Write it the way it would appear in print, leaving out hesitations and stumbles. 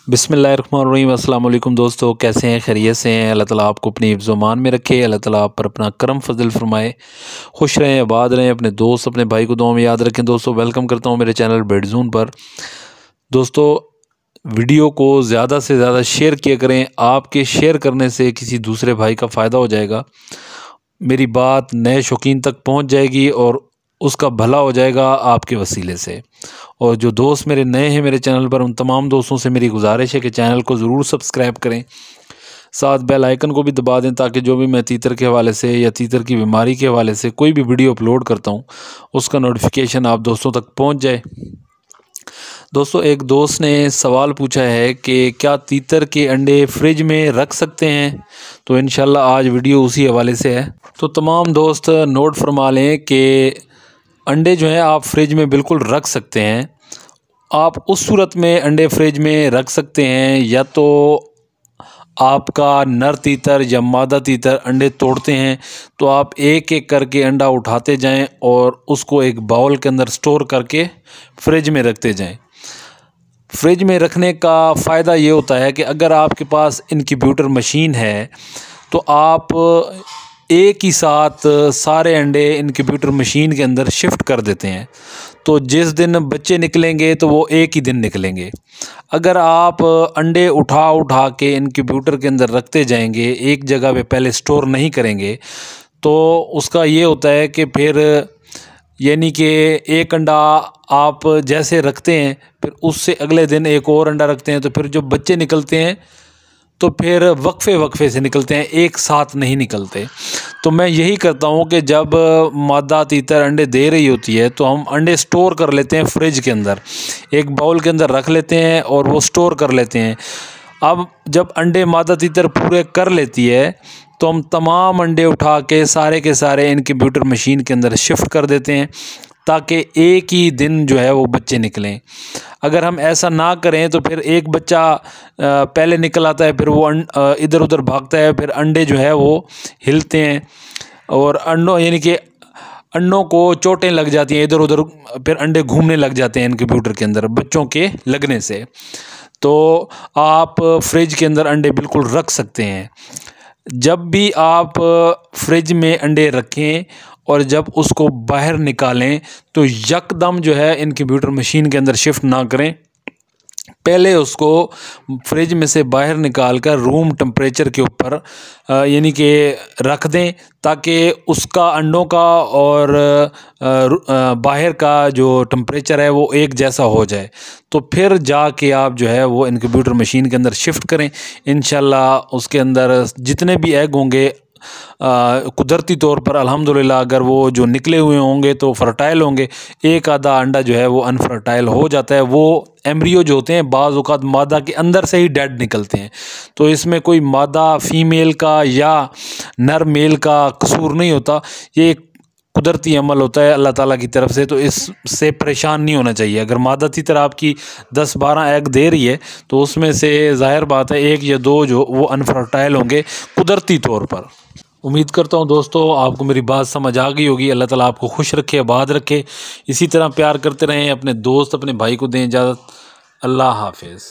बिस्मिल्लाहिर्रहमानिर्रहीम। अस्सलाम वालेकुम दोस्तों, कैसे हैं? खैरियत से हैं? अल्लाह ताला आपको अपनी हिफ्ज़-ओ-मान में रखे। अल्लाह ताला आप पर अपना करम फजल फरमाए। खुश रहें, आबाद रहें। अपने दोस्त अपने भाई को दुआ में याद रखें। दोस्तों वेलकम करता हूँ मेरे चैनल बेडज़ून पर। दोस्तों वीडियो को ज़्यादा से ज़्यादा शेयर किया करें। आपके शेयर करने से किसी दूसरे भाई का फ़ायदा हो जाएगा, मेरी बात नए शौकीन तक पहुँच जाएगी और उसका भला हो जाएगा आपके वसीले से। और जो दोस्त मेरे नए हैं मेरे चैनल पर, उन तमाम दोस्तों से मेरी गुजारिश है कि चैनल को ज़रूर सब्सक्राइब करें, साथ बेल आइकन को भी दबा दें ताकि जो भी मैं तीतर के हवाले से या तीतर की बीमारी के हवाले से कोई भी वीडियो अपलोड करता हूँ उसका नोटिफिकेशन आप दोस्तों तक पहुँच जाए। दोस्तों एक दोस्त ने सवाल पूछा है कि क्या तीतर के अंडे फ्रिज में रख सकते हैं, तो इंशाल्लाह आज वीडियो उसी हवाले से है। तो तमाम दोस्त नोट फरमा लें कि अंडे जो हैं आप फ्रिज में बिल्कुल रख सकते हैं। आप उस सूरत में अंडे फ्रिज में रख सकते हैं या तो आपका नर तीतर या मादा तीतर अंडे तोड़ते हैं तो आप एक एक करके अंडा उठाते जाएं और उसको एक बाउल के अंदर स्टोर करके फ्रिज में रखते जाएं। फ्रिज में रखने का फ़ायदा ये होता है कि अगर आपके पास इनक्यूबेटर मशीन है तो आप एक ही साथ सारे अंडे इनक्यूबेटर मशीन के अंदर शिफ्ट कर देते हैं, तो जिस दिन बच्चे निकलेंगे तो वो एक ही दिन निकलेंगे। अगर आप अंडे उठा उठा के इनक्यूबेटर के अंदर रखते जाएंगे, एक जगह पे पहले स्टोर नहीं करेंगे, तो उसका ये होता है कि फिर यानी कि एक अंडा आप जैसे रखते हैं फिर उससे अगले दिन एक और अंडा रखते हैं, तो फिर जो बच्चे निकलते हैं तो फिर वक्फे से निकलते हैं, एक साथ नहीं निकलते। तो मैं यही करता हूँ कि जब मादा तीतर अंडे दे रही होती है तो हम अंडे स्टोर कर लेते हैं फ्रिज के अंदर, एक बाउल के अंदर रख लेते हैं और वो स्टोर कर लेते हैं। अब जब अंडे मादा तीतर पूरे कर लेती है तो हम तमाम अंडे उठा के सारे इनक्यूबेटर मशीन के अंदर शिफ्ट कर देते हैं ताकि एक ही दिन जो है वो बच्चे निकलें। अगर हम ऐसा ना करें तो फिर एक बच्चा पहले निकल आता है, फिर वो इधर उधर भागता है, फिर अंडे जो है वो हिलते हैं और अंडों यानी कि अंडों को चोटें लग जाती हैं, इधर उधर फिर अंडे घूमने लग जाते हैं इनक्यूबेटर के अंदर बच्चों के लगने से। तो आप फ्रिज के अंदर अंडे बिल्कुल रख सकते हैं। जब भी आप फ्रिज में अंडे रखें और जब उसको बाहर निकालें तो यकदम जो है इनक्यूबेटर मशीन के अंदर शिफ्ट ना करें, पहले उसको फ्रिज में से बाहर निकाल कर रूम टेम्परेचर के ऊपर यानी कि रख दें ताकि उसका अंडों का और बाहर का जो टेम्परेचर है वो एक जैसा हो जाए। तो फिर जाके आप जो है वो इनक्यूबेटर मशीन के अंदर शिफ्ट करें। इंशाल्लाह उसके अंदर जितने भी एग होंगे कुदरती तौर पर अल्हम्दुलिल्लाह अगर वो जो निकले हुए होंगे तो फर्टाइल होंगे, एक आधा अंडा जो है वो अनफर्टाइल हो जाता है। वो एम्ब्रियो जो होते हैं बाज़ औक़ात मादा के अंदर से ही डेड निकलते हैं, तो इसमें कोई मादा फीमेल का या नर मेल का कसूर नहीं होता, ये कुदरती अमल होता है अल्लाह ताला की तरफ से। तो इससे परेशान नहीं होना चाहिए। अगर मादा तीतर आपकी 10-12 एग दे रही है तो उसमें से ज़ाहिर बात है एक या दो जो वो अनफर्टाइल होंगे कुदरती तौर पर। उम्मीद करता हूँ दोस्तों आपको मेरी बात समझ आ गई होगी। अल्लाह ताला आपको खुश रखे, आबाद रखे, इसी तरह प्यार करते रहें। अपने दोस्त अपने भाई को दें इजाज़त। अल्लाह हाफिज़।